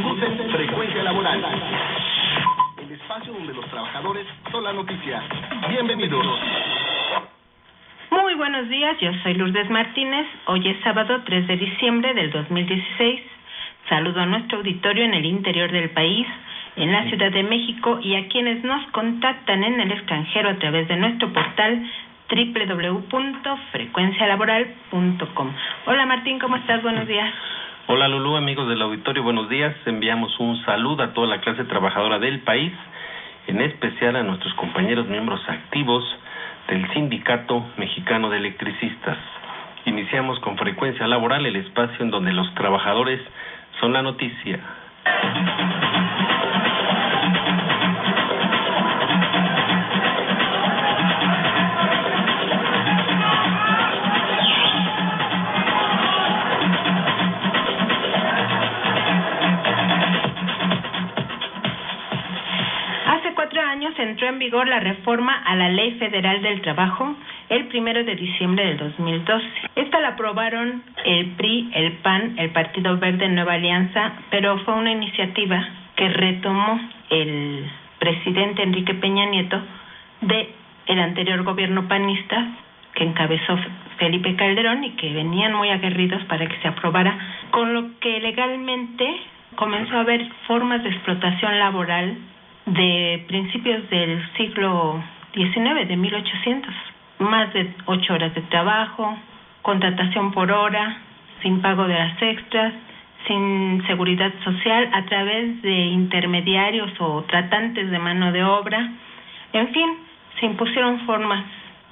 Conducen Frecuencia Laboral, el espacio donde los trabajadores son la noticia. Bienvenidos. Muy buenos días, yo soy Lourdes Martínez. Hoy es sábado 3 de diciembre del 2016. Saludo a nuestro auditorio en el interior del país, en la Ciudad de México y a quienes nos contactan en el extranjero a través de nuestro portal www.frecuencialaboral.com. Hola Martín, ¿cómo estás? Buenos días. Hola Lulú, amigos del auditorio, buenos días. Enviamos un saludo a toda la clase trabajadora del país, en especial a nuestros compañeros miembros activos del Sindicato Mexicano de Electricistas. Iniciamos con Frecuencia Laboral, el espacio en donde los trabajadores son la noticia. Hace 4 años entró en vigor la reforma a la Ley Federal del Trabajo el 1 de diciembre del 2012. Esta la aprobaron el PRI, el PAN, el Partido Verde Nueva Alianza, pero fue una iniciativa que retomó el presidente Enrique Peña Nieto de el anterior gobierno panista que encabezó Felipe Calderón y que venían muy aguerridos para que se aprobara, con lo que legalmente comenzó a haber formas de explotación laboral de principios del siglo XIX, de 1800. Más de 8 horas de trabajo, contratación por hora, sin pago de las extras, sin seguridad social, a través de intermediarios o tratantes de mano de obra. En fin, se impusieron formas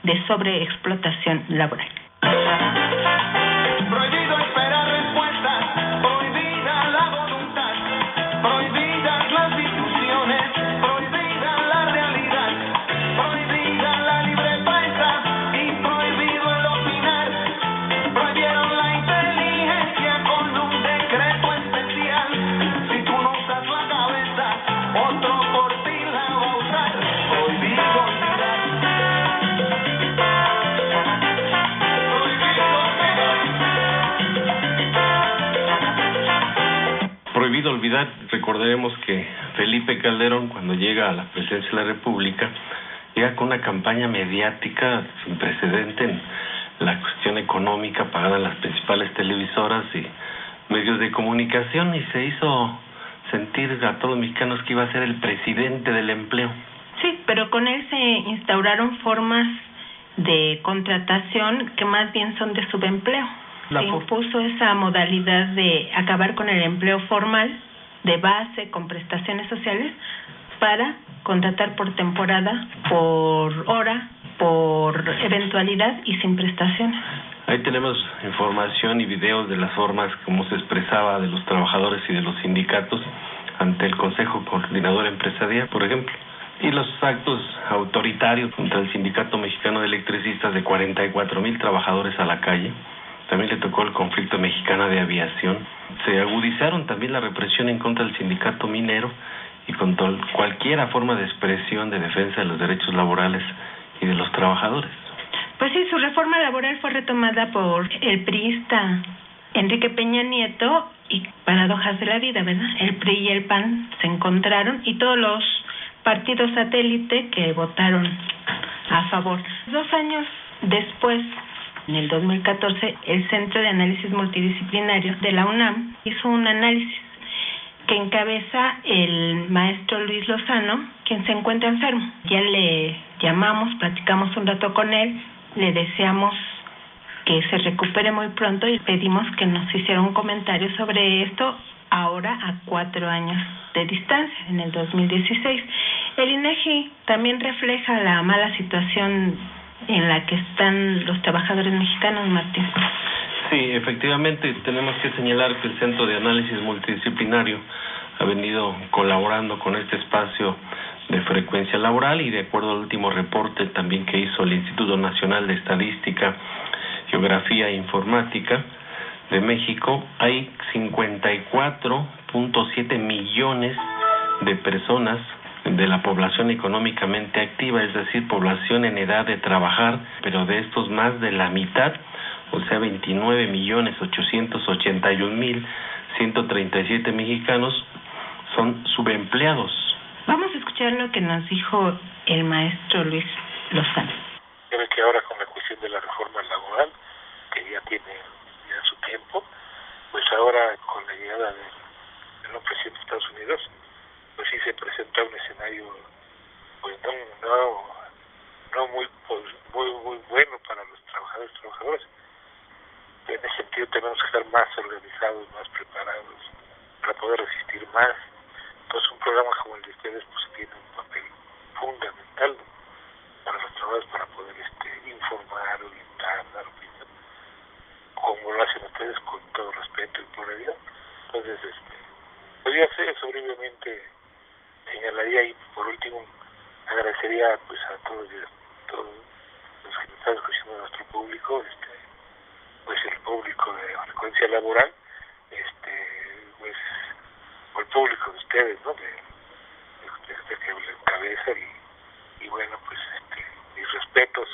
de sobreexplotación laboral. Prohibido esperar respuestas, prohibida la voluntad, prohibidas las discusiones, prohibida la realidad, prohibida la libre prensa y prohibido el opinar. Prohibieron la inteligencia con un decreto especial. Si tú no usas la cabeza, otro por ti la va a usar. Prohibido olvidar. Prohibido olvidar, recordaremos que Felipe Calderón, cuando llega a la presidencia de la República, llega con una campaña mediática sin precedente en la cuestión económica, pagada en las principales televisoras y medios de comunicación, y se hizo sentir a todos los mexicanos que iba a ser el presidente del empleo. Sí, pero con él se instauraron formas de contratación que más bien son de subempleo. Se impuso esa modalidad de acabar con el empleo formal de base con prestaciones sociales para contratar por temporada, por hora, por eventualidad y sin prestaciones. Ahí tenemos información y videos de las formas como se expresaba de los trabajadores y de los sindicatos ante el Consejo Coordinador Empresarial, por ejemplo, y los actos autoritarios contra el Sindicato Mexicano de Electricistas de 44,000 trabajadores a la calle. También le tocó el conflicto mexicano de aviación. Se agudizaron también la represión en contra del sindicato minero y contra cualquier forma de expresión de defensa de los derechos laborales y de los trabajadores. Pues sí, su reforma laboral fue retomada por el priista Enrique Peña Nieto y paradojas de la vida, ¿verdad? El PRI y el PAN se encontraron y todos los partidos satélite que votaron a favor. 2 años después, en el 2014, el Centro de Análisis Multidisciplinario de la UNAM hizo un análisis que encabeza el maestro Luis Lozano, quien se encuentra enfermo. Ya le llamamos, platicamos un rato con él, le deseamos que se recupere muy pronto y pedimos que nos hiciera un comentario sobre esto ahora a 4 años de distancia, en el 2016. El INEGI también refleja la mala situación en la que están los trabajadores mexicanos, Martín. Sí, efectivamente, tenemos que señalar que el Centro de Análisis Multidisciplinario ha venido colaborando con este espacio de frecuencia laboral y de acuerdo al último reporte también que hizo el Instituto Nacional de Estadística, Geografía e Informática de México, hay 54.7 millones de personas de la población económicamente activa, es decir, población en edad de trabajar, pero de estos más de la mitad o sea 29.881.137 mexicanos son subempleados. Vamos a escuchar lo que nos dijo el maestro Luis Lozano. Creo que ahora con la cuestión de la reforma laboral, que ya tiene ya su tiempo, pues ahora con la llegada del nuevo presidente de Estados Unidos, pues sí se presenta un escenario pues no muy bueno para los trabajadores y trabajadoras. En ese sentido tenemos que estar más organizados, más preparados para poder resistir más. Entonces un programa como el de ustedes pues tiene un papel fundamental para los trabajadores para poder informar, orientar, dar opinión, como lo hacen ustedes con todo respeto y pluralidad. Entonces, podría ser brevemente señalaría y por último agradecería pues a todos los que nos están escuchando de nuestro público, pues el público de frecuencia laboral, pues o el público de ustedes, ¿no? De que lo encabeza y bueno, pues mis respetos,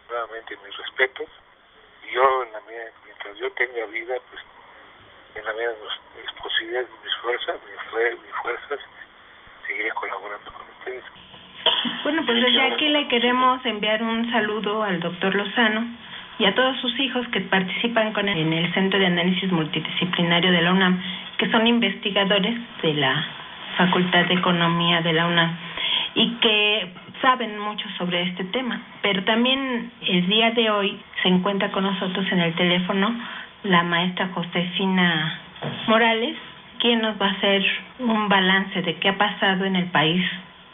nuevamente mis respetos. Y yo mientras yo tenga vida, pues en la medida de mis posibilidades, mis fuerzas, seguiré colaborando con ustedes. Bueno, pues desde aquí le queremos enviar un saludo al doctor Lozano y a todos sus hijos que participan con él en el Centro de Análisis Multidisciplinario de la UNAM, que son investigadores de la Facultad de Economía de la UNAM y que saben mucho sobre este tema. Pero también el día de hoy se encuentra con nosotros en el teléfono la maestra Josefina Morales, quien nos va a hacer un balance de qué ha pasado en el país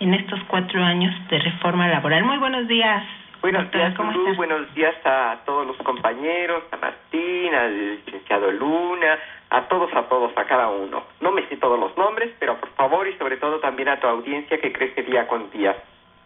en estos 4 años de reforma laboral. Muy buenos días. Buenos doctora, días, ¿cómo Lulú. estás? Buenos días a todos los compañeros, a Martín, al licenciado Luna, a todos, a cada uno. No me sé todos los nombres, pero por favor y sobre todo también a tu audiencia que crece día con día.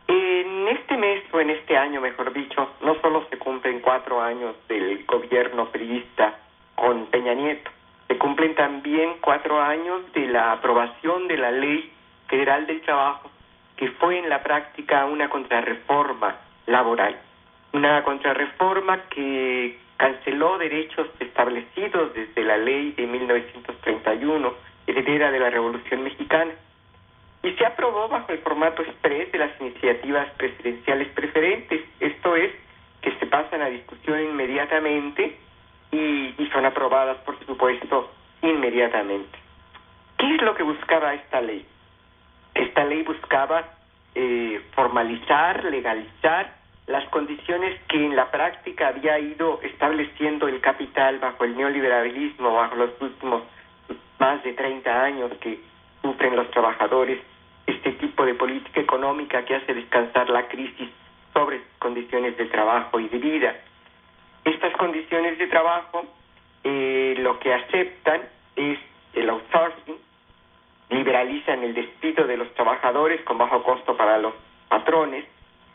En este mes, o en este año mejor dicho, no solo se cumplen 4 años del gobierno priista con Peña Nieto, se cumplen también 4 años de la aprobación de la Ley Federal del Trabajo, que fue en la práctica una contrarreforma laboral, una contrarreforma que canceló derechos establecidos desde la ley de 1931, heredera de la Revolución Mexicana, y se aprobó bajo el formato exprés de las iniciativas presidenciales preferentes, esto es, que se pasan a discusión inmediatamente y son aprobadas, por supuesto, inmediatamente. ¿Qué es lo que buscaba esta ley? Esta ley buscaba formalizar, legalizar las condiciones que en la práctica había ido estableciendo el capital bajo el neoliberalismo, bajo los últimos más de 30 años que sufren los trabajadores, este tipo de política económica que hace descansar la crisis sobre condiciones de trabajo y de vida. Estas condiciones de trabajo lo que aceptan es el outsourcing, liberalizan el despido de los trabajadores con bajo costo para los patrones,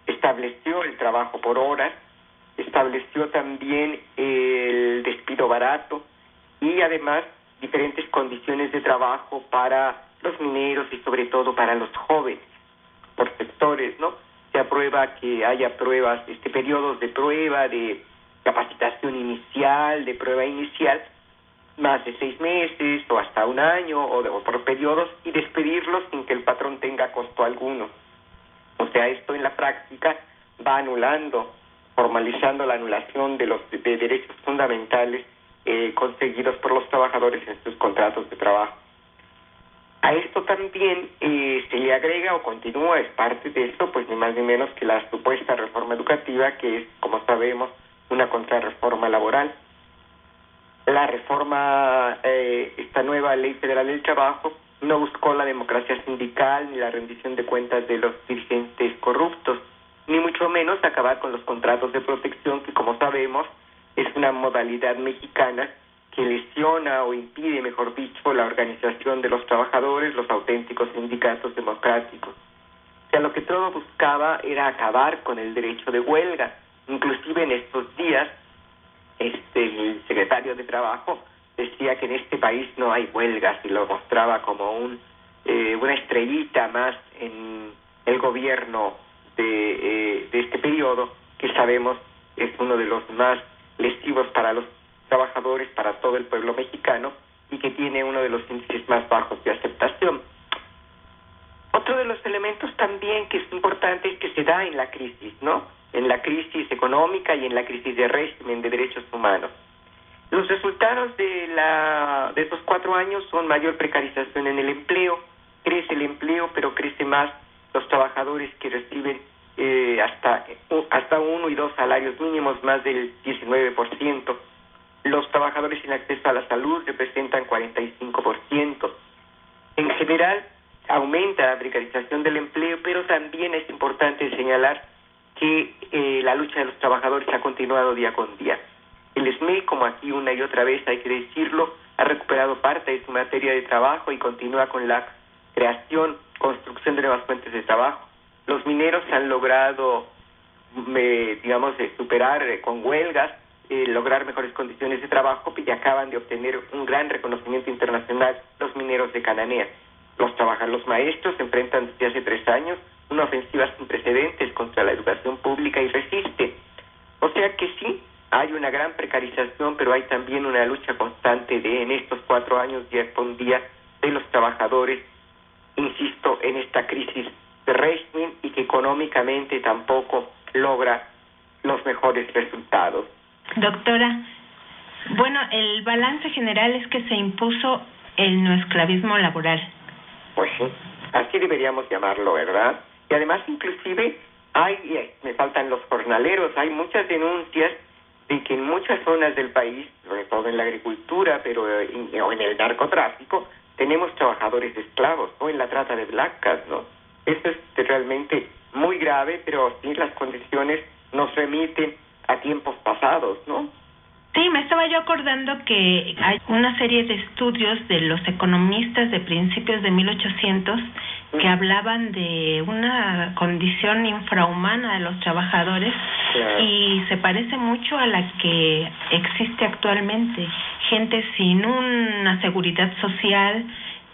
estableció el trabajo por horas, estableció también el despido barato y además diferentes condiciones de trabajo para los mineros y sobre todo para los jóvenes, por sectores, ¿no? Se aprueba que haya pruebas, periodos de prueba, de capacitación inicial, de prueba inicial, más de 6 meses o hasta 1 año o por periodos, y despedirlos sin que el patrón tenga costo alguno. O sea, esto en la práctica va anulando, formalizando la anulación de derechos fundamentales conseguidos por los trabajadores en sus contratos de trabajo. A esto también se le agrega o continúa, es parte de esto, pues ni más ni menos que la supuesta reforma educativa, que es, como sabemos, una contrarreforma laboral. La reforma, esta nueva Ley Federal del Trabajo, no buscó la democracia sindical ni la rendición de cuentas de los dirigentes corruptos, ni mucho menos acabar con los contratos de protección, que como sabemos es una modalidad mexicana que lesiona o impide, mejor dicho, la organización de los trabajadores, los auténticos sindicatos democráticos. O sea, lo que todo buscaba era acabar con el derecho de huelga. Inclusive en estos días, el secretario de Trabajo decía que en este país no hay huelgas y lo mostraba como una estrellita más en el gobierno de este periodo, que sabemos es uno de los más lesivos para los trabajadores, para todo el pueblo mexicano, y que tiene uno de los índices más bajos de aceptación. Otro de los elementos también que es importante es que se da en la crisis, ¿no? En la crisis económica y en la crisis de régimen de derechos humanos. Los resultados de estos 4 años son mayor precarización en el empleo, crece el empleo, pero crece más los trabajadores que reciben hasta 1 y 2 salarios mínimos, más del 19%. Los trabajadores sin acceso a la salud representan 45%. En general, aumenta la precarización del empleo, pero también es importante señalar que la lucha de los trabajadores ha continuado día con día. El SME, como aquí una y otra vez hay que decirlo, ha recuperado parte de su materia de trabajo y continúa con la construcción de nuevas fuentes de trabajo. Los mineros han logrado, superar con huelgas, lograr mejores condiciones de trabajo, y acaban de obtener un gran reconocimiento internacional los mineros de Cananea. Los maestros se enfrentan desde hace 3 años una ofensiva sin precedentes contra la educación pública y resiste. O sea que sí, hay una gran precarización, pero hay también una lucha constante en estos 4 años, día con día, de los trabajadores, insisto, en esta crisis de régimen y que económicamente tampoco logra los mejores resultados. Doctora, bueno, el balance general es que se impuso el neoesclavismo laboral. Pues sí, así deberíamos llamarlo, ¿verdad? Y además, inclusive, me faltan los jornaleros, hay muchas denuncias de que en muchas zonas del país, sobre todo en la agricultura, pero o en el narcotráfico, tenemos trabajadores esclavos, o en la trata de blancas, ¿no? Esto es realmente muy grave, pero sí las condiciones nos remiten a tiempos pasados, ¿no? Sí, me estaba yo acordando que hay una serie de estudios de los economistas de principios de 1800 que hablaban de una condición infrahumana de los trabajadores, claro, y se parece mucho a la que existe actualmente. Gente sin una seguridad social,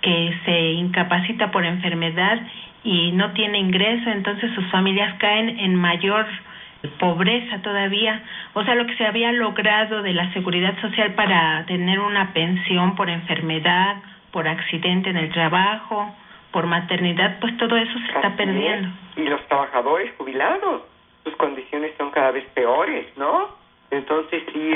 que se incapacita por enfermedad y no tiene ingreso, entonces sus familias caen en mayor pobreza todavía. O sea, lo que se había logrado de la seguridad social para tener una pensión por enfermedad, por accidente en el trabajo, por maternidad, pues todo eso se está perdiendo. Y los trabajadores jubilados, sus condiciones son cada vez peores, ¿no? Entonces sí,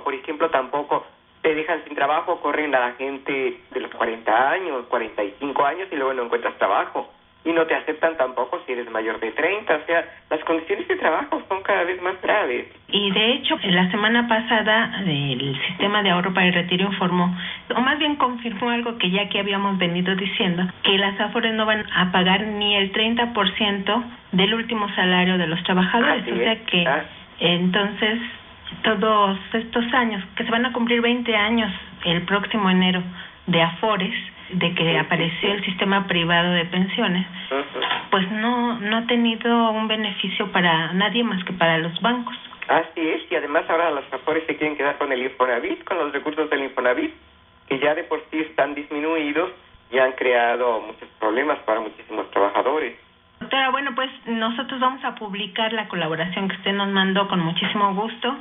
por ejemplo, tampoco te dejan sin trabajo, corren a la gente de los 40 años, 45 años y luego no encuentras trabajo. Y no te aceptan tampoco si eres mayor de 30, o sea, las condiciones de trabajo son cada vez más graves. Y de hecho, la semana pasada el Sistema de Ahorro para el Retiro informó, o más bien confirmó algo que ya que habíamos venido diciendo, que las AFORES no van a pagar ni el 30% del último salario de los trabajadores. O sea que entonces todos estos años, que se van a cumplir 20 años el próximo enero de AFORES, de que apareció el sistema privado de pensiones, pues no ha tenido un beneficio para nadie más que para los bancos. Así es, y además ahora las AFORES se quieren quedar con el Infonavit, con los recursos del Infonavit, que ya de por sí están disminuidos y han creado muchos problemas para muchísimos trabajadores. Doctora, bueno, pues nosotros vamos a publicar la colaboración que usted nos mandó con muchísimo gusto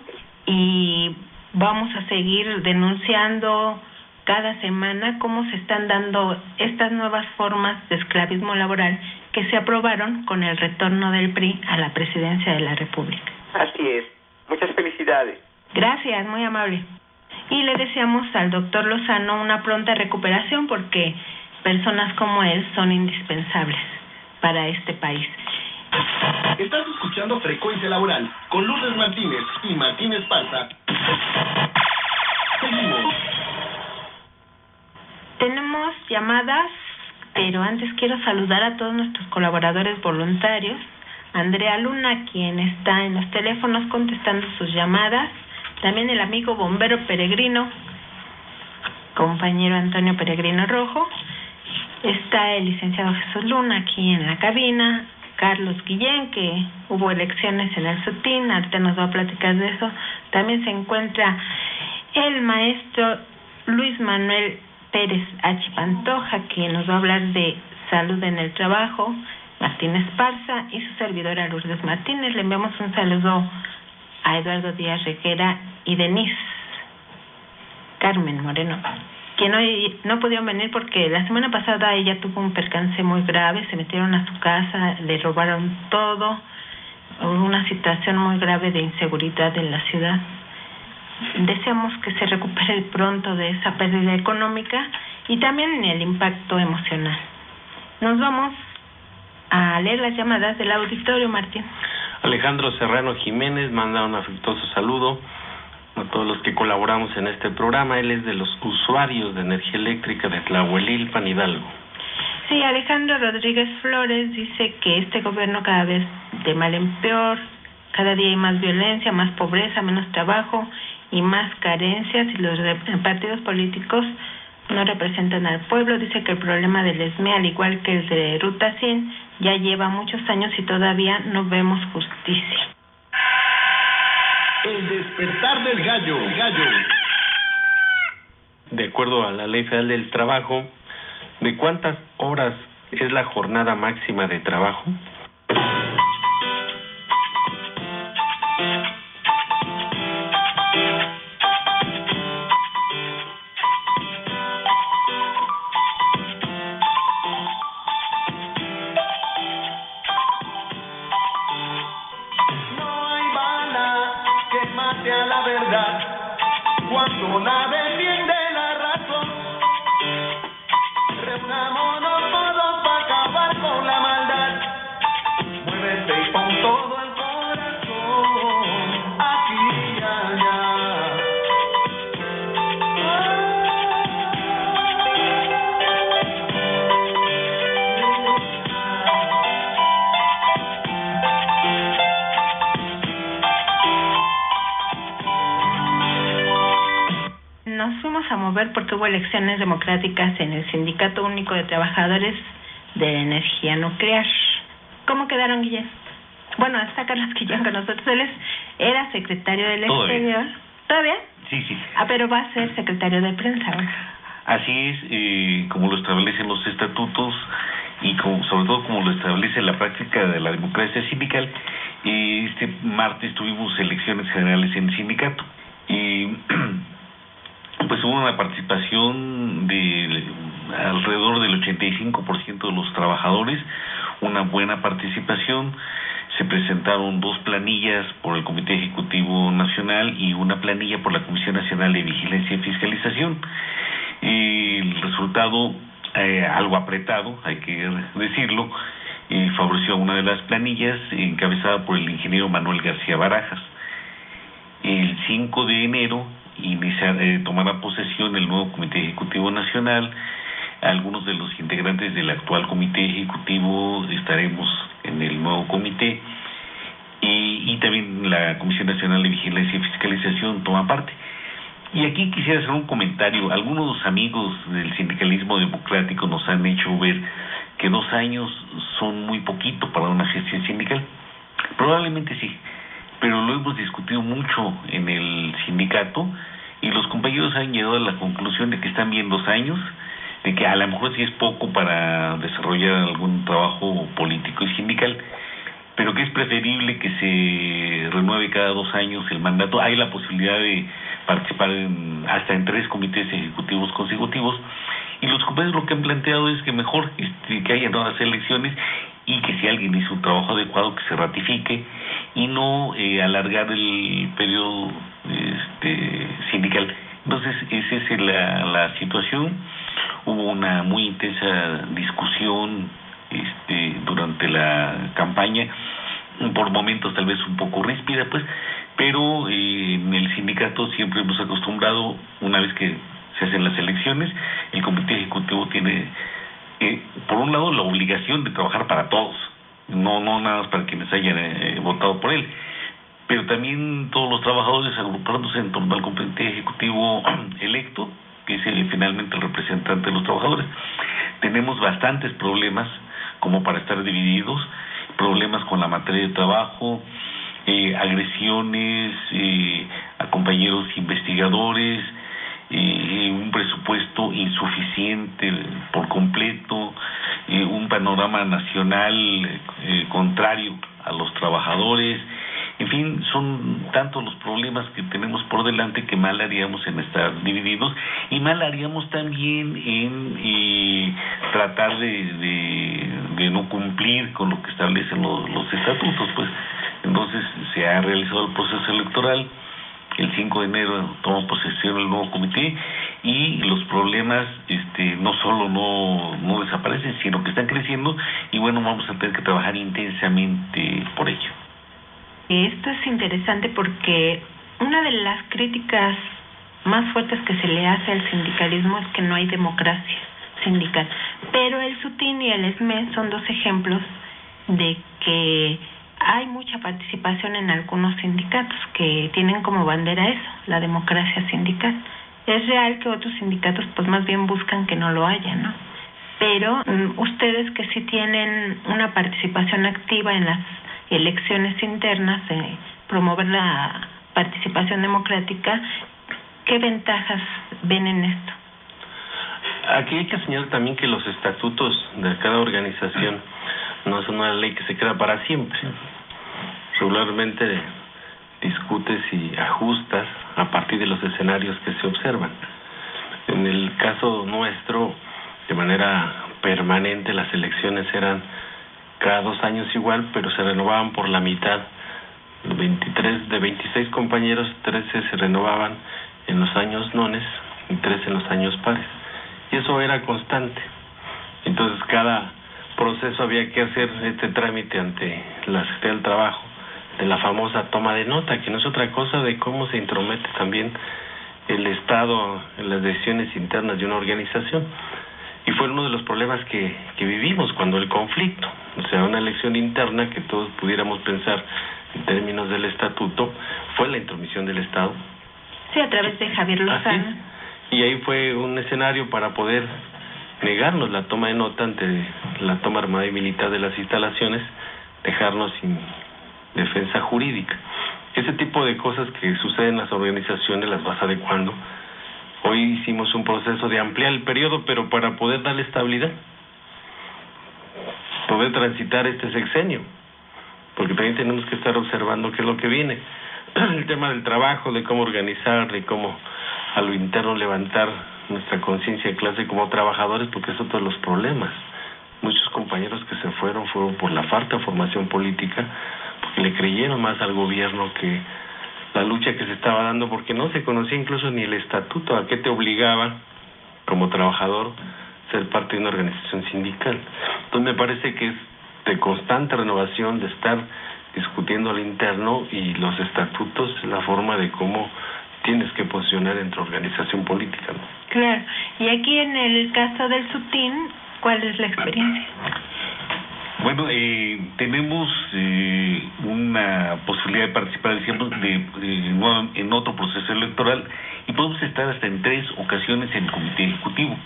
y vamos a seguir denunciando cada semana cómo se están dando estas nuevas formas de esclavismo laboral que se aprobaron con el retorno del PRI a la presidencia de la República. Así es. Muchas felicidades. Gracias, muy amable. Y le deseamos al doctor Lozano una pronta recuperación porque personas como él son indispensables para este país. Estás escuchando Frecuencia Laboral con Lourdes Martínez y Martín Esparza. Seguimos. Tenemos llamadas, pero antes quiero saludar a todos nuestros colaboradores voluntarios. Andrea Luna, quien está en los teléfonos contestando sus llamadas. También el amigo bombero Peregrino, compañero Antonio Peregrino Rojo. Está el licenciado Jesús Luna aquí en la cabina. Carlos Guillén, que hubo elecciones en el SUTIN, ahorita nos va a platicar de eso. También se encuentra el maestro Luis Manuel Pérez H. Pantoja, quien nos va a hablar de salud en el trabajo, Martín Esparza y su servidora Lourdes Martínez. Le enviamos un saludo a Eduardo Díaz Reguera y Denise Carmen Moreno, quien hoy no pudieron venir porque la semana pasada ella tuvo un percance muy grave, se metieron a su casa, le robaron todo, hubo una situación muy grave de inseguridad en la ciudad. Deseamos que se recupere pronto de esa pérdida económica y también el impacto emocional. Nos vamos a leer las llamadas del auditorio, Martín. Alejandro Serrano Jiménez manda un afectuoso saludo a todos los que colaboramos en este programa. Él es de los usuarios de energía eléctrica de Tlahuelilpan, Hidalgo. Sí, Alejandro Rodríguez Flores dice que este gobierno cada vez de mal en peor, cada día hay más violencia, más pobreza, menos trabajo y más carencias, y los partidos políticos no representan al pueblo. Dice que el problema del ESME, al igual que el de Ruta 100, ya lleva muchos años y todavía no vemos justicia. El despertar del gallo. De acuerdo a la Ley Federal del Trabajo, ¿de cuántas horas es la jornada máxima de trabajo? A la verdad, cuando la defiende la razón, reunámonos todos para acabar con la maldad. Muévete y pon todo el corazón aquí y allá. Nos fuimos a mover porque hubo elecciones democráticas en el Sindicato Único de Trabajadores de Energía Nuclear. ¿Cómo quedaron, Guillén? Bueno, está Carlos Guillén con nosotros. Él era secretario del Exterior. ¿Todavía? Sí. Pero va a ser secretario de prensa, ¿no? Así es, como lo establecen los estatutos y sobre todo como lo establece la práctica de la democracia sindical. Este martes tuvimos elecciones generales en el sindicato y pues hubo una participación de alrededor del 85% de los trabajadores, una buena participación. Se presentaron 2 planillas por el Comité Ejecutivo Nacional y una planilla por la Comisión Nacional de Vigilancia y Fiscalización. El resultado, algo apretado, hay que decirlo, favoreció a una de las planillas, encabezada por el ingeniero Manuel García Barajas. El 5 de enero tomará posesión el nuevo Comité Ejecutivo Nacional. Algunos de los integrantes del actual Comité Ejecutivo estaremos en el nuevo comité y también la Comisión Nacional de Vigilancia y Fiscalización toma parte. Y aquí quisiera hacer un comentario. Algunos amigos del sindicalismo democrático nos han hecho ver que 2 años son muy poquito para una gestión sindical. Probablemente sí, pero lo hemos discutido mucho en el sindicato y los compañeros han llegado a la conclusión de que están bien 2 años, de que a lo mejor sí es poco para desarrollar algún trabajo político y sindical, pero que es preferible que se renueve cada 2 años el mandato. Hay la posibilidad de participar hasta en 3 comités ejecutivos consecutivos, y los compañeros lo que han planteado es que mejor que haya nuevas elecciones y que si alguien hizo un trabajo adecuado que se ratifique y no alargar el periodo sindical. Entonces esa es la situación. Hubo una muy intensa discusión durante la campaña, por momentos tal vez un poco ríspida, pues, pero en el sindicato siempre hemos acostumbrado, una vez que se hacen las elecciones, el comité ejecutivo tiene por un lado la obligación de trabajar para todos, no nada más para quienes hayan votado por él, pero también todos los trabajadores agrupándose en torno al comité ejecutivo electo, que es finalmente el representante de los trabajadores. Tenemos bastantes problemas como para estar divididos, problemas con la materia de trabajo, agresiones a compañeros investigadores, un presupuesto insuficiente por completo, un panorama nacional contrario a los trabajadores, En fin, son tantos los problemas que tenemos por delante que mal haríamos en estar divididos y mal haríamos también en tratar de no cumplir con lo que establecen los estatutos, pues. Entonces se ha realizado el proceso electoral, el 5 de enero toma posesión el nuevo comité y los problemas no solo no desaparecen, sino que están creciendo y bueno, vamos a tener que trabajar intensamente por ello. Esto es interesante porque una de las críticas más fuertes que se le hace al sindicalismo es que no hay democracia sindical, pero el SUTIN y el SME son dos ejemplos de que hay mucha participación en algunos sindicatos que tienen como bandera eso, la democracia sindical. Es real que otros sindicatos pues más bien buscan que no lo haya, ¿no? Pero ustedes que sí tienen una participación activa en las elecciones internas, promover la participación democrática, ¿qué ventajas ven en esto? Aquí hay que señalar también que los estatutos de cada organización no es una ley que se crea para siempre. Regularmente discutes y ajustas a partir de los escenarios que se observan. En el caso nuestro, de manera permanente, las elecciones eran cada 2 años igual, pero se renovaban por la mitad. 23 de 26 compañeros, 13 se renovaban en los años nones y 13 en los años pares. Y eso era constante. Entonces cada proceso había que hacer este trámite ante la Secretaría del Trabajo de la famosa toma de nota, que no es otra cosa de cómo se intromete también el Estado en las decisiones internas de una organización. Y fue uno de los problemas que vivimos cuando el conflicto, o sea, una elección interna que todos pudiéramos pensar en términos del estatuto, fue la intromisión del Estado. Sí, a través de Javier Lozano. Así, y ahí fue un escenario para poder negarnos la toma de nota ante la toma armada y militar de las instalaciones, dejarnos sin defensa jurídica. Ese tipo de cosas que suceden en las organizaciones las vas adecuando. Hoy hicimos un proceso de ampliar el periodo, pero para poder darle estabilidad, poder transitar este sexenio, porque también tenemos que estar observando qué es lo que viene. El tema del trabajo, de cómo organizar, de cómo a lo interno levantar nuestra conciencia de clase como trabajadores, porque es otro de los problemas. Muchos compañeros que se fueron por la falta de formación política, porque le creyeron más al gobierno que la lucha que se estaba dando, porque no se conocía incluso ni el estatuto, a qué te obligaba como trabajador ser parte de una organización sindical. Entonces me parece que es de constante renovación, de estar discutiendo al interno, y los estatutos, la forma de cómo tienes que posicionar entre organización política, ¿no? Claro. Y aquí en el caso del SUTIN, ¿cuál es la experiencia? Bueno, tenemos una posibilidad de participar, decíamos, en otro proceso electoral, y podemos estar hasta en 3 ocasiones en el comité ejecutivo.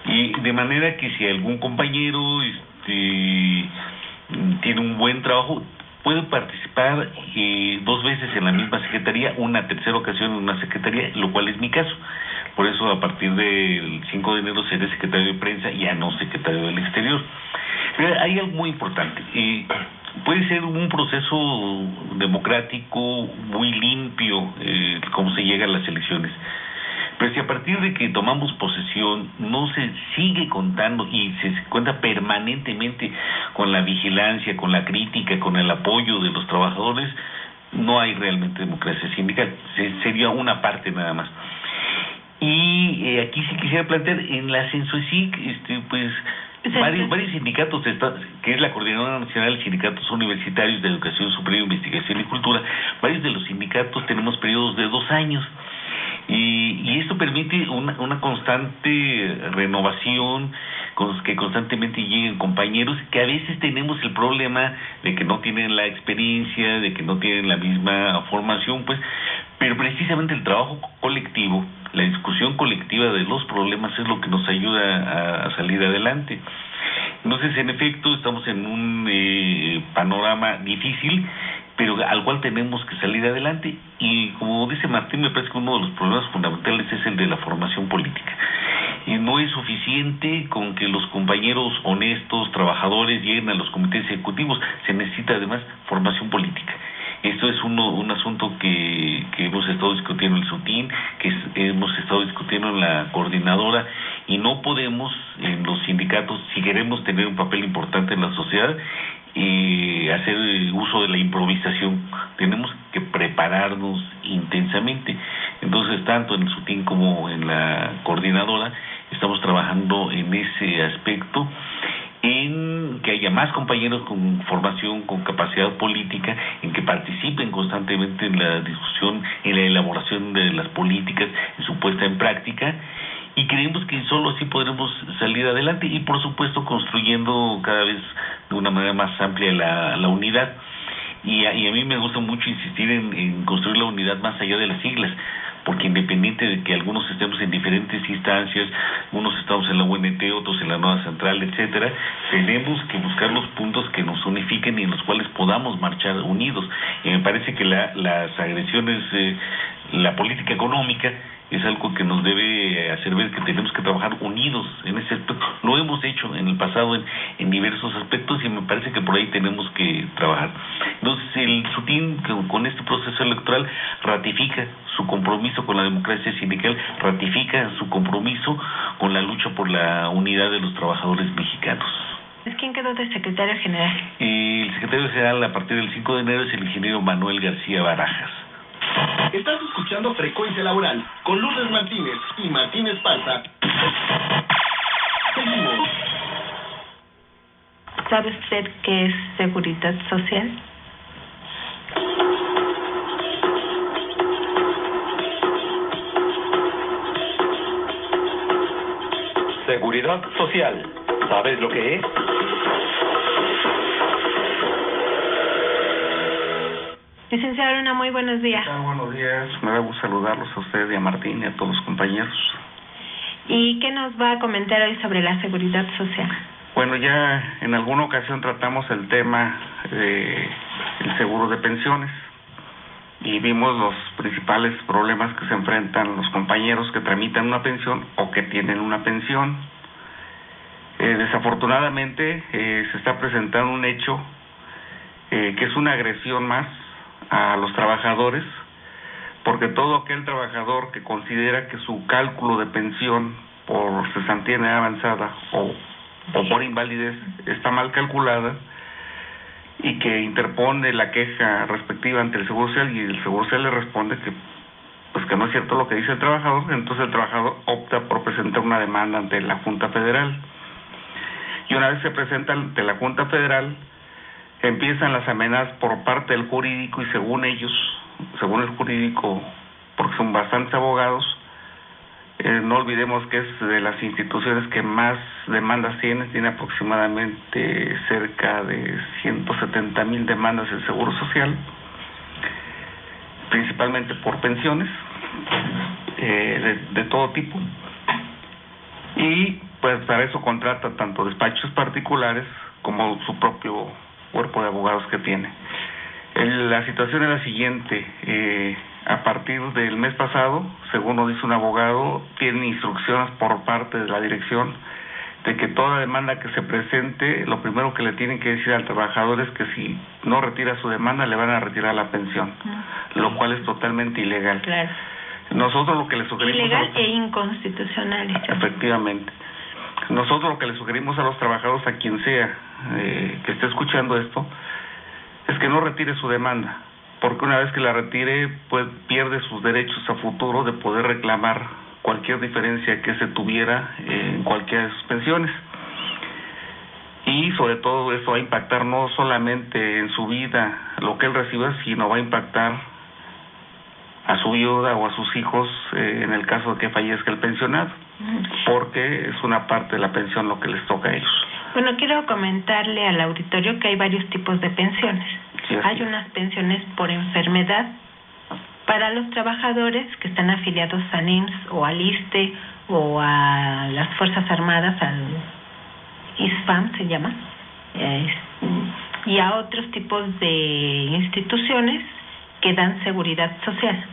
Y de manera que si algún compañero tiene un buen trabajo, puede participar 2 veces en la misma secretaría, una tercera ocasión en una secretaría, lo cual es mi caso. Por eso a partir del 5 de enero seré secretario de prensa, ya no secretario del exterior. Pero hay algo muy importante. Puede ser un proceso democrático muy limpio, cómo se llega a las elecciones. Pero si a partir de que tomamos posesión no se sigue contando y se cuenta permanentemente con la vigilancia, con la crítica, con el apoyo de los trabajadores, no hay realmente democracia sindical. Sería una parte nada más. Y aquí sí quisiera plantear, en la CENSUECIC, pues varios sindicatos, que es la Coordinadora Nacional de Sindicatos Universitarios de Educación Superior, Investigación y Cultura, varios de los sindicatos tenemos periodos de 2 años. Y esto permite una constante renovación, que constantemente lleguen compañeros, que a veces tenemos el problema de que no tienen la experiencia, de que no tienen la misma formación, pues, pero precisamente el trabajo colectivo, la discusión colectiva de los problemas es lo que nos ayuda a salir adelante. Entonces, en efecto, estamos en un panorama difícil, pero al cual tenemos que salir adelante, y como dice Martín, me parece que uno de los problemas fundamentales es el de la formación política. Y no es suficiente con que los compañeros honestos, trabajadores, lleguen a los comités ejecutivos, se necesita además formación política. Esto es un asunto que hemos estado discutiendo en el SUTIN, hemos estado discutiendo en la coordinadora, y no podemos en los sindicatos, si queremos tener un papel importante en la sociedad, hacer uso de la improvisación. Tenemos que prepararnos intensamente. Entonces, tanto en el SUTIN como en la coordinadora estamos trabajando en ese aspecto, en que haya más compañeros con formación, con capacidad política, en que participen constantemente en la discusión, en la elaboración de las políticas, en su puesta en práctica, y creemos que solo así podremos salir adelante, y por supuesto construyendo cada vez de una manera más amplia la unidad. Y a mí me gusta mucho insistir en construir la unidad más allá de las siglas, porque independiente de que algunos estemos en diferentes instancias, unos estamos en la UNT, otros en la Nueva Central, etcétera, tenemos que buscar los puntos que nos unifiquen y en los cuales podamos marchar unidos. Y me parece que las agresiones, la política económica es algo que nos debe hacer ver que tenemos que trabajar unidos en ese aspecto. Lo hemos hecho en el pasado en diversos aspectos, y me parece que por ahí tenemos que trabajar. Entonces, el SUTIN, con este proceso electoral, ratifica su compromiso con la democracia sindical, ratifica su compromiso con la lucha por la unidad de los trabajadores mexicanos. ¿Quién quedó de secretario general? El secretario general a partir del 5 de enero es el ingeniero Manuel García Barajas. Estás escuchando Frecuencia Laboral con Lourdes Martínez y Martín Esparza. Seguimos. ¿Sabe usted qué es seguridad social? Seguridad social. ¿Sabes lo que es? Licenciado Luna, muy buenos días. Buenos días, me da gusto saludarlos a ustedes y a Martín y a todos los compañeros. ¿Y qué nos va a comentar hoy sobre la seguridad social? Bueno, ya en alguna ocasión tratamos el tema del seguro de pensiones y vimos los principales problemas que se enfrentan los compañeros que tramitan una pensión o que tienen una pensión. Desafortunadamente se está presentando un hecho que es una agresión más a los trabajadores, porque todo aquel trabajador que considera que su cálculo de pensión por cesantía en edad avanzada o por invalidez está mal calculada y que interpone la queja respectiva ante el Seguro Social, y el Seguro Social le responde que pues que no es cierto lo que dice el trabajador, entonces el trabajador opta por presentar una demanda ante la Junta Federal. Y una vez se presenta ante la Junta Federal, empiezan las amenazas por parte del jurídico, y según ellos, según el jurídico, porque son bastantes abogados, no olvidemos que es de las instituciones que más demandas tiene aproximadamente cerca de 170,000 demandas el Seguro Social, principalmente por pensiones de todo tipo, y pues para eso contrata tanto despachos particulares como su propio cuerpo de abogados que tiene. La situación es la siguiente: a partir del mes pasado, según nos dice un abogado, tienen instrucciones por parte de la dirección de que toda demanda que se presente, lo primero que le tienen que decir al trabajador es que si no retira su demanda le van a retirar la pensión, lo cual es totalmente ilegal. Claro. Nosotros lo que le sugerimos... Ilegal e inconstitucional. Efectivamente. Nosotros lo que le sugerimos a los trabajadores, a quien sea que esté escuchando esto, es que no retire su demanda, porque una vez que la retire, pues pierde sus derechos a futuro de poder reclamar cualquier diferencia que se tuviera en cualquiera de sus pensiones. Y sobre todo esto va a impactar no solamente en su vida, lo que él reciba, sino va a impactar a su viuda o a sus hijos en el caso de que fallezca el pensionado, porque es una parte de la pensión lo que les toca a ellos. Bueno, quiero comentarle al auditorio que hay varios tipos de pensiones. Sí, hay unas pensiones por enfermedad para los trabajadores que están afiliados al IMSS o al ISSSTE o a las Fuerzas Armadas, al ISFAM se llama, y a otros tipos de instituciones que dan seguridad social,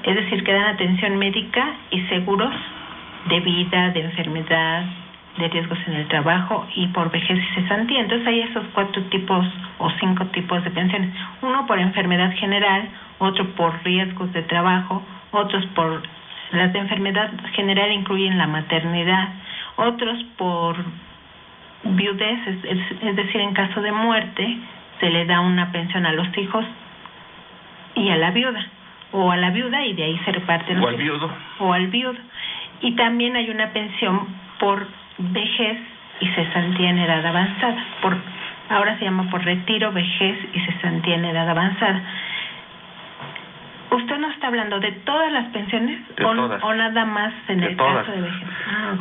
es decir, que dan atención médica y seguros de vida, de enfermedad, de riesgos en el trabajo y por vejez y cesantía. Entonces hay esos 4 tipos o 5 tipos de pensiones. Uno por enfermedad general, otro por riesgos de trabajo, otros por las de enfermedad general incluyen la maternidad, otros por viudez, es decir, en caso de muerte se le da una pensión a los hijos y a la viuda, o a la viuda y de ahí se reparten o al viudo. O al viudo. Y también hay una pensión por vejez y cesantía en edad avanzada. Ahora se llama por retiro, vejez y cesantía en edad avanzada. ¿Usted no está hablando de todas las pensiones o nada más en el caso de vejez?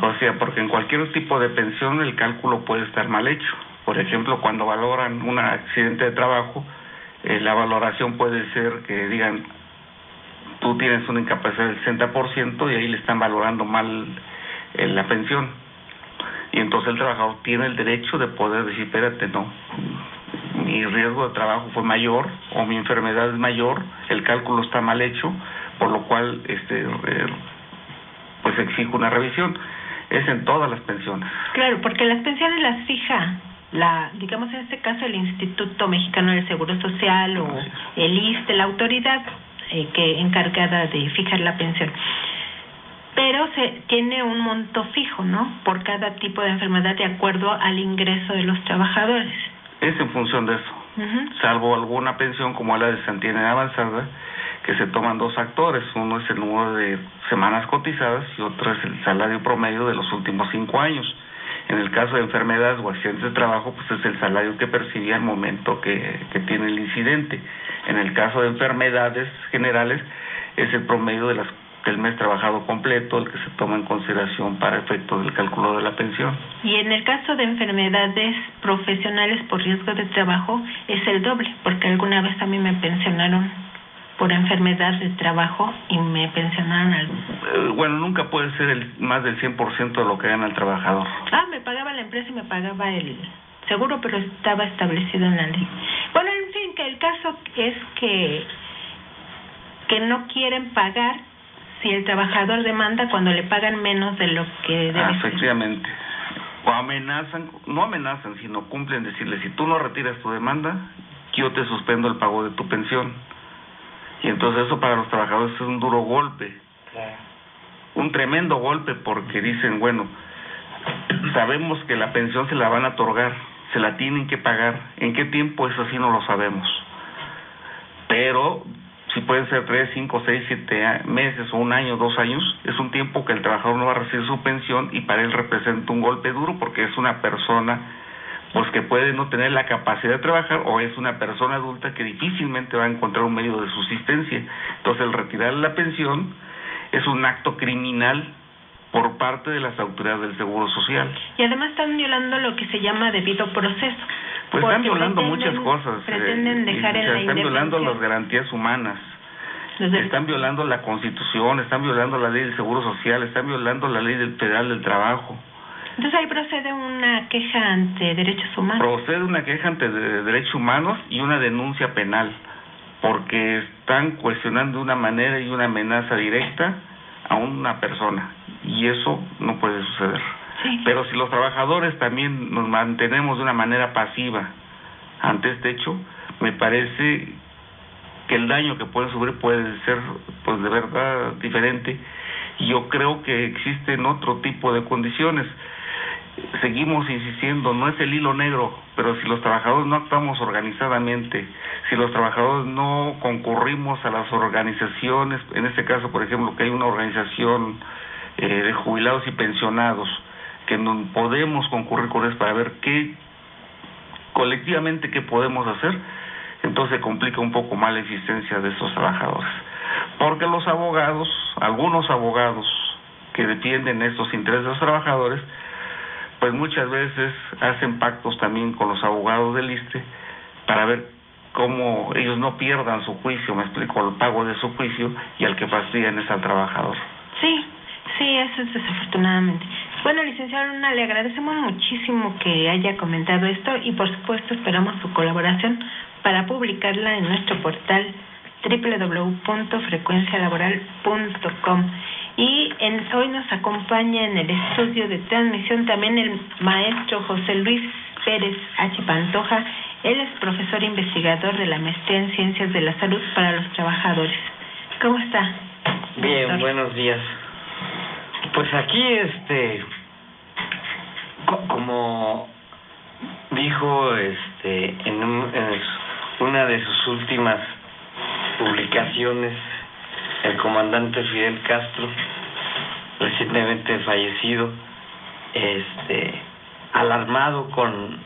O sea, porque en cualquier tipo de pensión el cálculo puede estar mal hecho. Por ejemplo, cuando valoran un accidente de trabajo, la valoración puede ser que digan, tú tienes una incapacidad del 60% y ahí le están valorando mal la pensión. Y entonces el trabajador tiene el derecho de poder decir, espérate, no, mi riesgo de trabajo fue mayor o mi enfermedad es mayor, el cálculo está mal hecho, por lo cual pues exijo una revisión. Es en todas las pensiones. Claro, porque las pensiones las fija digamos en este caso el Instituto Mexicano del Seguro Social o el ISSSTE, la autoridad que encargada de fijar la pensión. Pero se tiene un monto fijo, ¿no? Por cada tipo de enfermedad de acuerdo al ingreso de los trabajadores. Es en función de eso. Salvo alguna pensión como la de cesantía en edad avanzada, que se toman 2 factores. Uno es el número de semanas cotizadas y otro es el salario promedio de los últimos 5 años. En el caso de enfermedades o accidentes de trabajo, pues es el salario que percibía al momento que tiene el incidente. En el caso de enfermedades generales, es el promedio del mes trabajado completo, el que se toma en consideración para efectos del cálculo de la pensión. Y en el caso de enfermedades profesionales por riesgo de trabajo, es el doble, porque alguna vez a mí me pensionaron por enfermedad de trabajo y me pensionaron bueno, nunca puede ser más del 100% de lo que gana el trabajador. Me pagaba la empresa y me pagaba el seguro, pero estaba establecido en la ley. Bueno, en fin, que el caso es que no quieren pagar si el trabajador demanda cuando le pagan menos de lo que debe efectivamente. O amenazan, no amenazan, sino cumplen decirle, si tú no retiras tu demanda, yo te suspendo el pago de tu pensión. Y entonces eso para los trabajadores es un duro golpe, un tremendo golpe, porque dicen, bueno, sabemos que la pensión se la van a otorgar, se la tienen que pagar, ¿en qué tiempo? Eso sí no lo sabemos, pero si pueden ser 3, 5, 6, 7 meses o 1 año, 2 años, es un tiempo que el trabajador no va a recibir su pensión y para él representa un golpe duro porque es una persona pues que puede no tener la capacidad de trabajar o es una persona adulta que difícilmente va a encontrar un medio de subsistencia. Entonces el retirar la pensión es un acto criminal por parte de las autoridades del Seguro Social. Y además están violando lo que se llama debido proceso. Pues están violando muchas cosas. Pretenden dejar en la están violando las garantías humanas. Están violando la Constitución, están violando la ley del Seguro Social, están violando la ley federal del trabajo. Entonces ahí procede una queja ante derechos humanos. Procede una queja ante derechos humanos y una denuncia penal, porque están cuestionando de una manera y una amenaza directa a una persona, y eso no puede suceder. Sí. Pero si los trabajadores también nos mantenemos de una manera pasiva ante este hecho, me parece que el daño que pueden sufrir puede ser pues de verdad diferente, y yo creo que existen otro tipo de condiciones. Seguimos insistiendo, no es el hilo negro, pero si los trabajadores no actuamos organizadamente, si los trabajadores no concurrimos a las organizaciones, en este caso, por ejemplo, que hay una organización de jubilados y pensionados, que no podemos concurrir con eso para ver colectivamente qué podemos hacer, entonces complica un poco más la existencia de estos trabajadores. Porque los abogados, algunos abogados que defienden estos intereses de los trabajadores, pues muchas veces hacen pactos también con los abogados del ISSSTE para ver cómo ellos no pierdan su juicio, me explico, el pago de su juicio, y al que fastidian es al trabajador. Sí, eso es desafortunadamente. Bueno, licenciado Luna, le agradecemos muchísimo que haya comentado esto y por supuesto esperamos su colaboración para publicarla en nuestro portal www.frecuencialaboral.com. Y hoy nos acompaña en el estudio de transmisión también el maestro José Luis Pérez H. Pantoja. Él es profesor investigador de la maestría en Ciencias de la Salud para los Trabajadores. ¿Cómo está? Bien, doctor? Buenos días. Pues aquí, como dijo en una de sus últimas publicaciones el comandante Fidel Castro, recientemente fallecido, alarmado con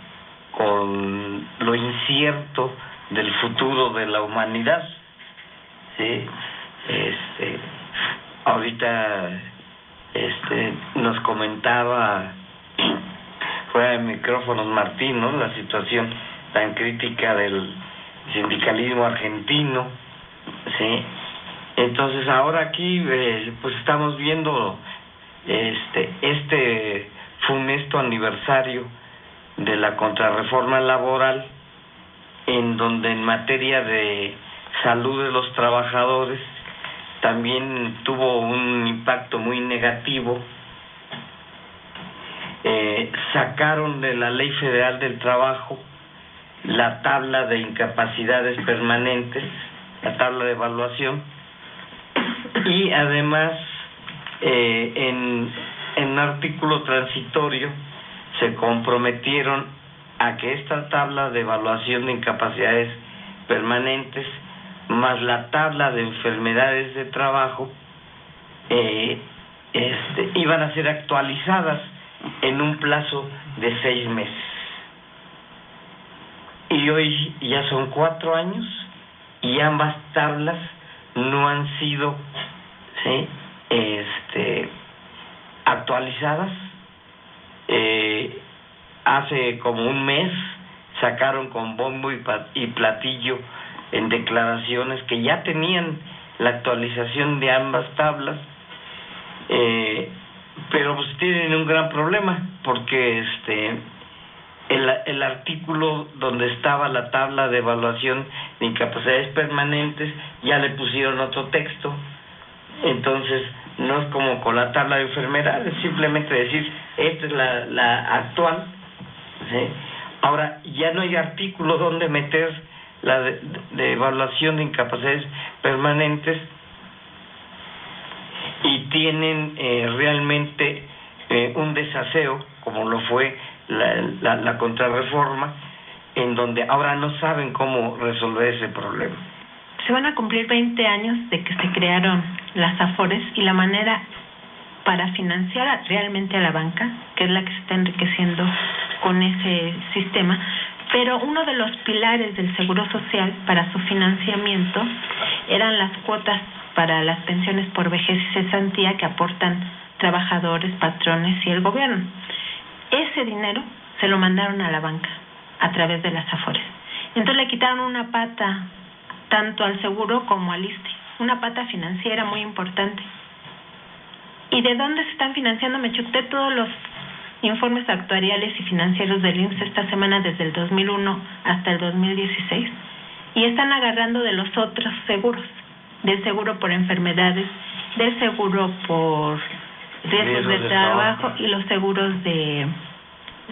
lo incierto del futuro de la humanidad, ¿sí? Ahorita nos comentaba fuera de micrófonos Martín, ¿no?, la situación tan crítica del sindicalismo argentino, ¿sí? Entonces ahora aquí pues estamos viendo este funesto aniversario de la contrarreforma laboral, en donde en materia de salud de los trabajadores también tuvo un impacto muy negativo. Sacaron de la Ley Federal del Trabajo la tabla de incapacidades permanentes, la tabla de evaluación, y además en un artículo transitorio se comprometieron a que esta tabla de evaluación de incapacidades permanentes más la tabla de enfermedades de trabajo iban a ser actualizadas en un plazo de 6 meses. Y hoy ya son 4 años y ambas tablas no han sido, ¿sí?, actualizadas. Hace como un mes sacaron con bombo y platillo en declaraciones que ya tenían la actualización de ambas tablas, pero pues tienen un gran problema, porque el artículo donde estaba la tabla de evaluación de incapacidades permanentes ya le pusieron otro texto. Entonces no es como con la tabla de enfermedades, simplemente decir esta es la actual, ¿sí? Ahora ya no hay artículo donde meter la de evaluación de incapacidades permanentes, y tienen realmente un desaseo, como lo fue la contrarreforma, en donde ahora no saben cómo resolver ese problema. Se van a cumplir 20 años de que se crearon las AFORES, y la manera para financiar realmente a la banca, que es la que se está enriqueciendo con ese sistema. Pero uno de los pilares del Seguro Social para su financiamiento eran las cuotas para las pensiones por vejez y cesantía que aportan trabajadores, patrones y el gobierno. Ese dinero se lo mandaron a la banca a través de las AFORES. Entonces le quitaron una pata tanto al seguro como al ISSSTE, una pata financiera muy importante. ¿Y de dónde se están financiando? Me chuté todos los informes actuariales y financieros del IMSS esta semana, desde el 2001 hasta el 2016, y están agarrando de los otros seguros, del seguro por enfermedades, del seguro por riesgos de trabajo y los seguros de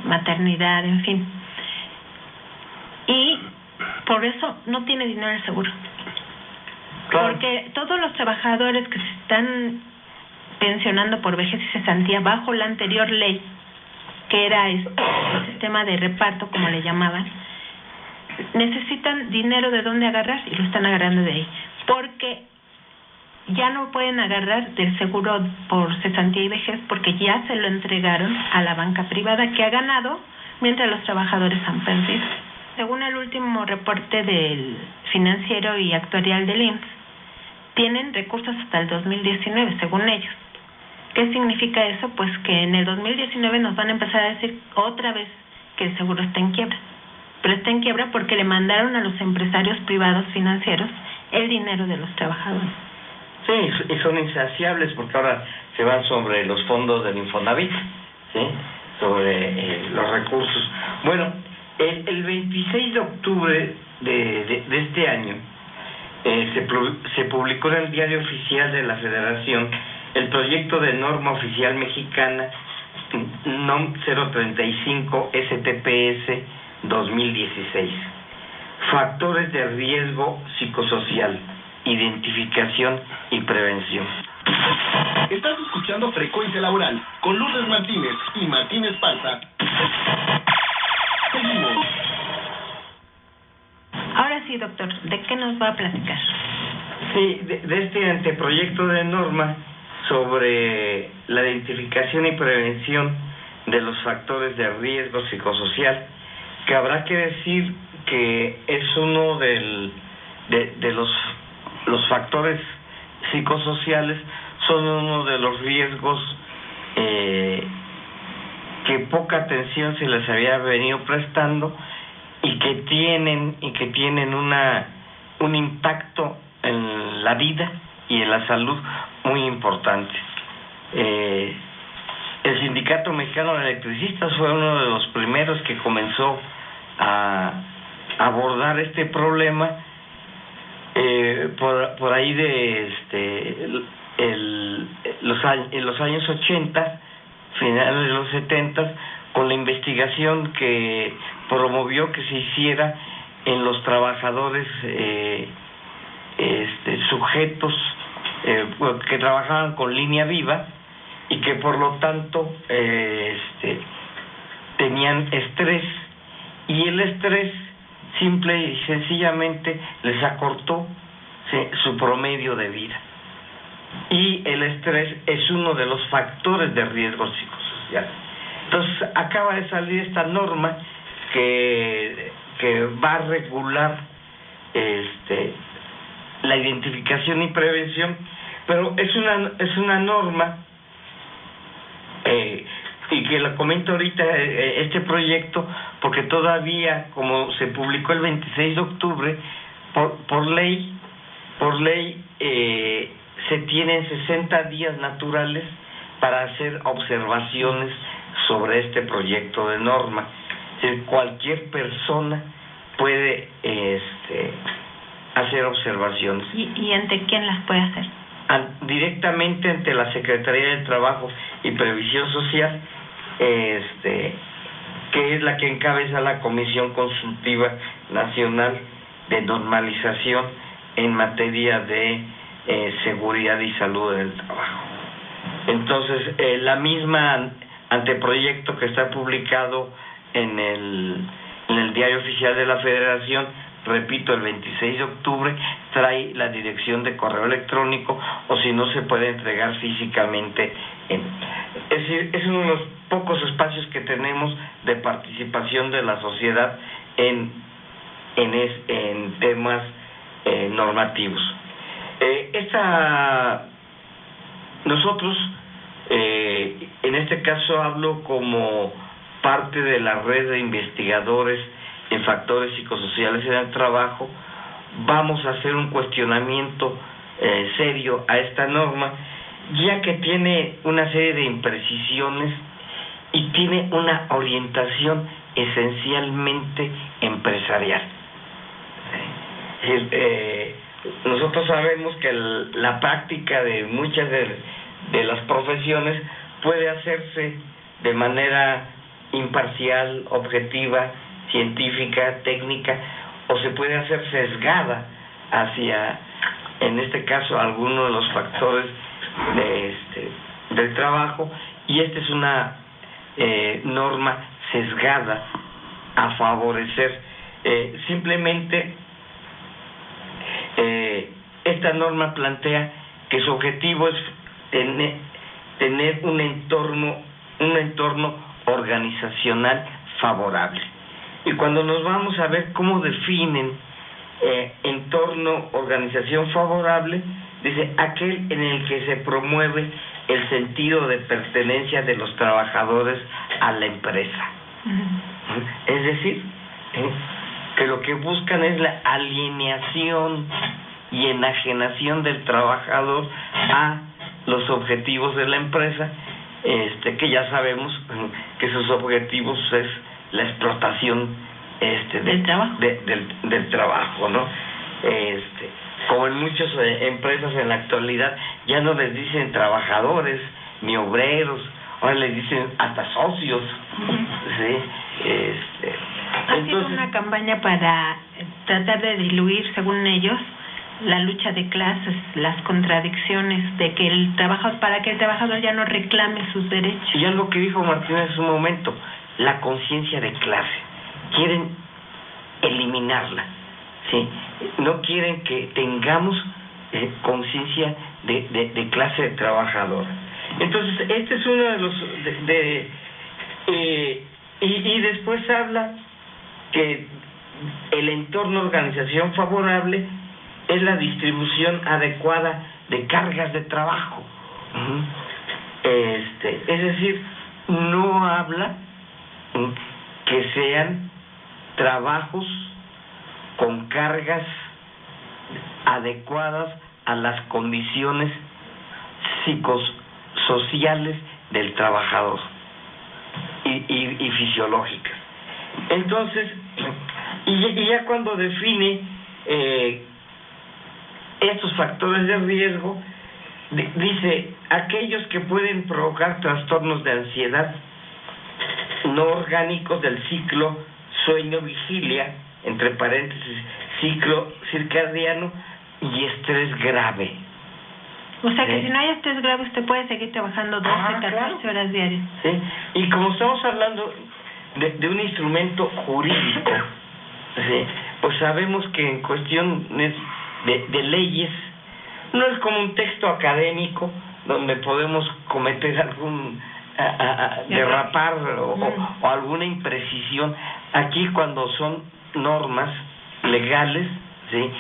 maternidad, en fin. Y por eso no tiene dinero el seguro. Claro. Porque todos los trabajadores que se están pensionando por vejez y cesantía bajo la anterior ley, que era el sistema de reparto, como le llamaban, necesitan dinero de dónde agarrar, y lo están agarrando de ahí, porque ya no pueden agarrar del seguro por cesantía y vejez, porque ya se lo entregaron a la banca privada, que ha ganado mientras los trabajadores han perdido. Según el último reporte del financiero y actuarial del IMSS, tienen recursos hasta el 2019, según ellos. ¿Qué significa eso? Pues que en el 2019 nos van a empezar a decir otra vez que el seguro está en quiebra. Pero está en quiebra porque le mandaron a los empresarios privados financieros el dinero de los trabajadores. Sí, y son insaciables, porque ahora se van sobre los fondos del Infonavit, ¿sí?, sobre los recursos. Bueno, el 26 de octubre de este año se publicó en el Diario Oficial de la Federación el proyecto de norma oficial mexicana NOM 035 STPS 2016. Factores de riesgo psicosocial, identificación y prevención. Estás escuchando Frecuencia Laboral con Lourdes Martínez y Martín Esparza. Seguimos. Ahora sí, doctor, ¿de qué nos va a platicar? Sí, de este anteproyecto de norma sobre la identificación y prevención de los factores de riesgo psicosocial, que habrá que decir que es uno de los factores psicosociales, son uno de los riesgos que poca atención se les había venido prestando y que tienen un impacto en la vida y en la salud muy importante. El Sindicato Mexicano de Electricistas fue uno de los primeros que comenzó a abordar este problema por ahí de en los años 80, finales de los 70, con la investigación que promovió que se hiciera en los trabajadores sujetos que trabajaban con línea viva y que por lo tanto tenían estrés, y el estrés simple y sencillamente les acortó su promedio de vida, y el estrés es uno de los factores de riesgo psicosocial. Entonces acaba de salir esta norma que va a regular la identificación y prevención, pero es una norma y que la comento ahorita este proyecto porque todavía, como se publicó el 26 de octubre, por ley se tienen 60 días naturales para hacer observaciones sobre este proyecto de norma. Cualquier persona puede hacer observaciones. ¿Y ante quién las puede hacer? Directamente ante la Secretaría del Trabajo y Previsión Social, que es la que encabeza la Comisión Consultiva Nacional de Normalización en materia de seguridad y salud en el trabajo. Entonces, la misma anteproyecto que está publicado en el Diario Oficial de la Federación, repito, el 26 de octubre, trae la dirección de correo electrónico, o si no, se puede entregar físicamente. Es decir, es uno de los pocos espacios que tenemos de participación de la sociedad en temas normativos. Nosotros, en este caso hablo como parte de la red de investigadores en factores psicosociales en el trabajo, vamos a hacer un cuestionamiento serio a esta norma, ya que tiene una serie de imprecisiones y tiene una orientación esencialmente empresarial. Nosotros sabemos que la práctica de muchas de las profesiones puede hacerse de manera imparcial, objetiva, científica, técnica, o se puede hacer sesgada hacia, en este caso, algunos de los factores del trabajo, y esta es una norma sesgada a favorecer. Simplemente esta norma plantea que su objetivo es tener un entorno organizacional favorable. Y cuando nos vamos a ver cómo definen entorno, organización favorable, dice aquel en el que se promueve el sentido de pertenencia de los trabajadores a la empresa. Es decir, que lo que buscan es la alineación y enajenación del trabajador a los objetivos de la empresa, que ya sabemos que sus objetivos es la explotación del trabajo, del trabajo, ¿no? Como en muchas empresas en la actualidad, ya no les dicen trabajadores ni obreros, ahora les dicen hasta socios. ¿Sí? Ha sido una campaña para tratar de diluir, según ellos, la lucha de clases, las contradicciones de que el trabajador, para que el trabajador ya no reclame sus derechos. Y algo que dijo Martínez hace un momento, la conciencia de clase. Quieren eliminarla, ¿sí? No quieren que tengamos conciencia de clase de trabajador. Entonces, este es uno de los... y después habla que el entorno de organización favorable es la distribución adecuada de cargas de trabajo. Es decir, no habla que sean trabajos con cargas adecuadas a las condiciones psicosociales del trabajador y fisiológicas. Entonces, y ya cuando define estos factores de riesgo, dice aquellos que pueden provocar trastornos de ansiedad no orgánicos del ciclo sueño-vigilia, entre paréntesis, ciclo circadiano y estrés grave. O sea que si no hay estrés grave, usted puede seguir trabajando 12, 14 horas diarias. ¿Sí? Y como estamos hablando de un instrumento jurídico, ¿sí? Pues sabemos que en cuestiones de leyes no es como un texto académico donde podemos cometer algún derrapar o alguna imprecisión. Aquí cuando son normas legales, ¿sí?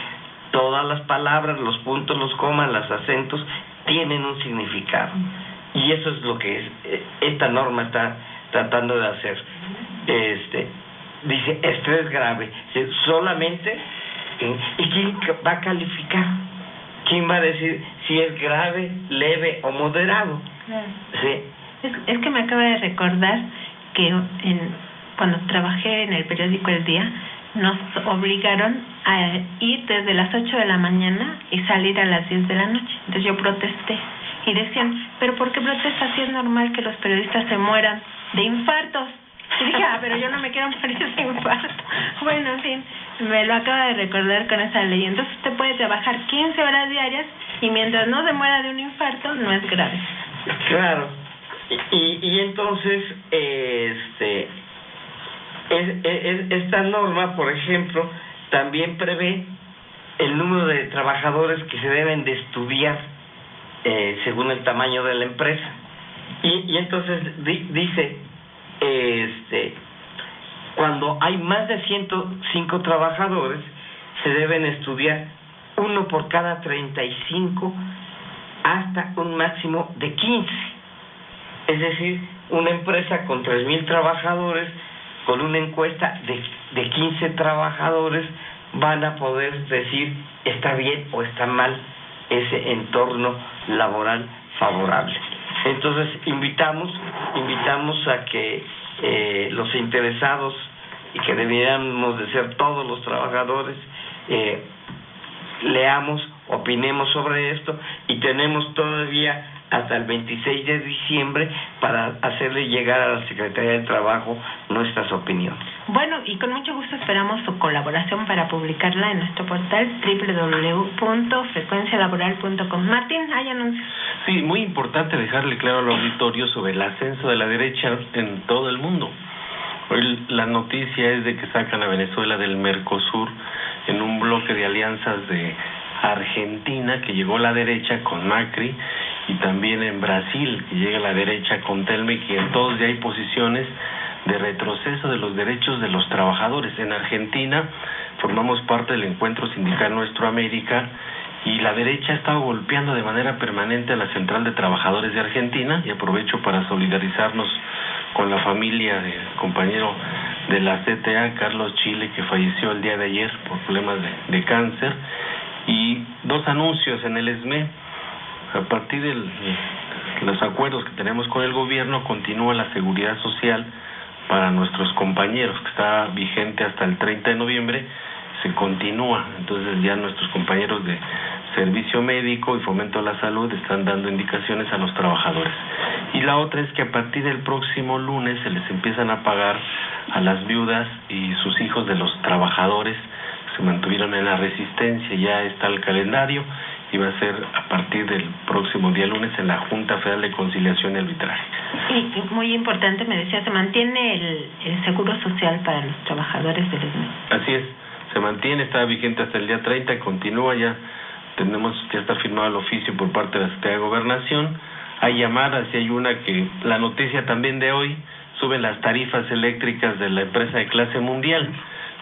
Todas las palabras, los puntos, los comas, los acentos tienen un significado, y eso es lo que esta norma está tratando de hacer. Dice estrés grave, solamente, ¿y quién va a calificar? ¿Quién va a decir si es grave, leve o moderado? ¿Sí? Es que me acaba de recordar que cuando trabajé en el periódico El Día, nos obligaron a ir desde las 8 de la mañana y salir a las 10 de la noche. Entonces yo protesté y decían, ¿pero por qué protestas si es normal que los periodistas se mueran de infartos? Y dije, pero yo no me quiero morir de infarto. Bueno, en fin, me lo acaba de recordar con esa ley. Entonces usted puede trabajar 15 horas diarias y mientras no se muera de un infarto, no es grave. Claro. Y entonces, esta norma, por ejemplo, también prevé el número de trabajadores que se deben de estudiar según el tamaño de la empresa. Y entonces dice, cuando hay más de 105 trabajadores, se deben estudiar uno por cada 35 hasta un máximo de 15. Es decir, una empresa con 3,000 trabajadores, con una encuesta de 15 trabajadores, van a poder decir está bien o está mal ese entorno laboral favorable. Entonces invitamos a que los interesados, y que deberíamos de ser todos los trabajadores, leamos, opinemos sobre esto, y tenemos todavía hasta el 26 de diciembre para hacerle llegar a la Secretaría del Trabajo nuestras opiniones. Bueno, y con mucho gusto esperamos su colaboración para publicarla en nuestro portal www.frecuencialaboral.com. Martín, hay anuncios. Sí, muy importante dejarle claro al auditorio sobre el ascenso de la derecha en todo el mundo. Hoy la noticia es de que sacan a Venezuela del Mercosur en un bloque de alianzas de Argentina, que llegó la derecha con Macri, y también en Brasil, que llega la derecha con Telmex, y en todos ya hay posiciones de retroceso de los derechos de los trabajadores. En Argentina formamos parte del Encuentro Sindical Nuestro América, y la derecha ha estado golpeando de manera permanente a la Central de Trabajadores de Argentina, y aprovecho para solidarizarnos con la familia del compañero de la CTA, Carlos Chile, que falleció el día de ayer por problemas de cáncer. Y dos anuncios en el ESME. A partir de los acuerdos que tenemos con el gobierno, continúa la seguridad social para nuestros compañeros, que está vigente hasta el 30 de noviembre. se continúa. Entonces ya nuestros compañeros de Servicio Médico y Fomento a la Salud están dando indicaciones a los trabajadores. Y la otra es que a partir del próximo lunes se les empiezan a pagar a las viudas y sus hijos de los trabajadores que se mantuvieron en la resistencia. Ya está el calendario y va a ser a partir del próximo día lunes en la Junta Federal de Conciliación y Arbitraje. Y muy importante, me decía, se mantiene el seguro social para los trabajadores del ESME. Así es, se mantiene, está vigente hasta el día 30 y continúa. Ya está firmado el oficio por parte de la Secretaría de Gobernación. Hay llamadas y hay una que, la noticia también de hoy, suben las tarifas eléctricas de la empresa de clase mundial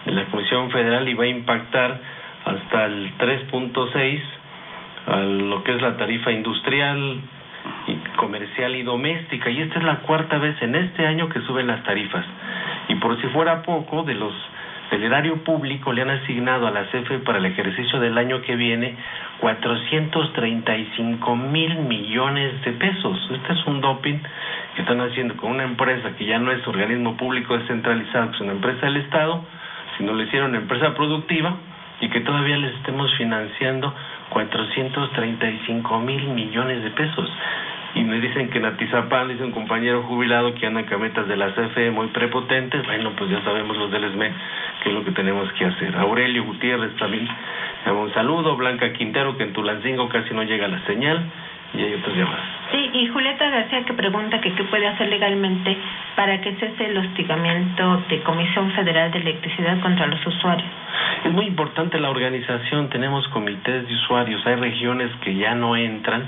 de la Comisión Federal y va a impactar hasta el 3.6 a lo que es la tarifa industrial, y comercial y doméstica, y esta es la 4ª vez en este año que suben las tarifas. Y por si fuera poco, del erario público le han asignado a la CFE para el ejercicio del año que viene 435,000 millones de pesos. Este es un doping que están haciendo con una empresa que ya no es organismo público descentralizado, que es una empresa del Estado, sino le hicieron empresa productiva, y que todavía les estemos financiando 435,000 millones de pesos. Y me dicen que en Atizapán, dice un compañero jubilado que anda en camionetas de la CFE muy prepotentes. Bueno, pues ya sabemos los del ESME qué es lo que tenemos que hacer. Aurelio Gutiérrez también, un saludo. Blanca Quintero, que en Tulancingo casi no llega la señal, y hay otras llamadas. Sí, y Julieta García, que pregunta que qué puede hacer legalmente para que cese el hostigamiento de Comisión Federal de Electricidad contra los usuarios. Es muy importante la organización, tenemos comités de usuarios, hay regiones que ya no entran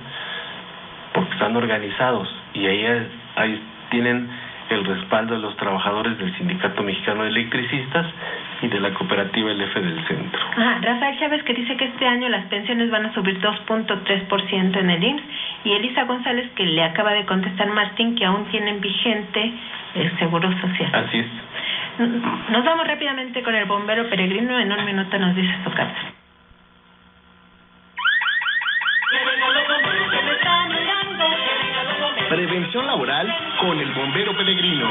porque están organizados, y ahí tienen el respaldo de los trabajadores del Sindicato Mexicano de Electricistas y de la cooperativa LF del Centro. Rafael Chávez, que dice que este año las pensiones van a subir 2.3% en el IMSS, y Elisa González, que le acaba de contestar Martín que aún tienen vigente el Seguro Social. Así es. Nos vamos rápidamente con el bombero peregrino. En un minuto nos dice su carta. Prevención laboral con el bombero peregrino.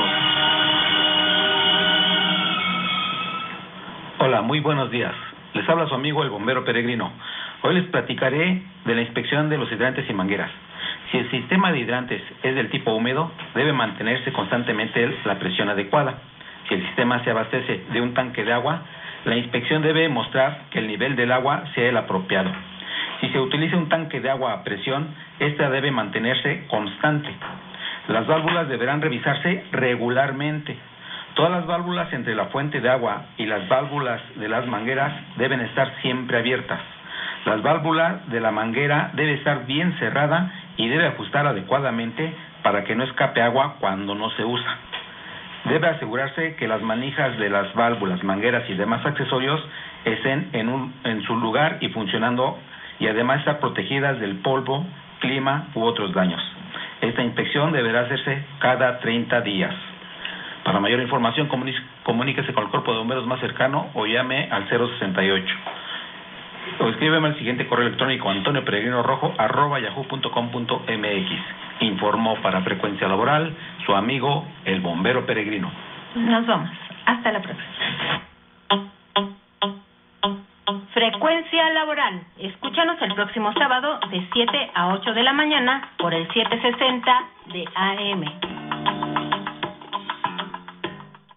Hola, muy buenos días. Les habla su amigo el bombero peregrino. Hoy les platicaré de la inspección de los hidrantes y mangueras. Si el sistema de hidrantes es del tipo húmedo, debe mantenerse constantemente la presión adecuada. Si el sistema se abastece de un tanque de agua, la inspección debe mostrar que el nivel del agua sea el apropiado. Si se utiliza un tanque de agua a presión, esta debe mantenerse constante. Las válvulas deberán revisarse regularmente. Todas las válvulas entre la fuente de agua y las válvulas de las mangueras deben estar siempre abiertas. Las válvulas de la manguera debe estar bien cerrada y debe ajustar adecuadamente para que no escape agua cuando no se usa. Debe asegurarse que las manijas de las válvulas, mangueras y demás accesorios estén en su lugar y funcionando, y además estar protegidas del polvo, clima u otros daños. Esta inspección deberá hacerse cada 30 días. Para mayor información, comuníquese con el cuerpo de bomberos más cercano o llame al 068. O escríbeme al siguiente correo electrónico: antonioperegrinorojo@yahoo.com.mx. Informó para Frecuencia Laboral su amigo el bombero peregrino. Nos vamos. Hasta la próxima. Frecuencia Laboral. Escúchanos el próximo sábado de 7 a 8 de la mañana por el 760 de AM.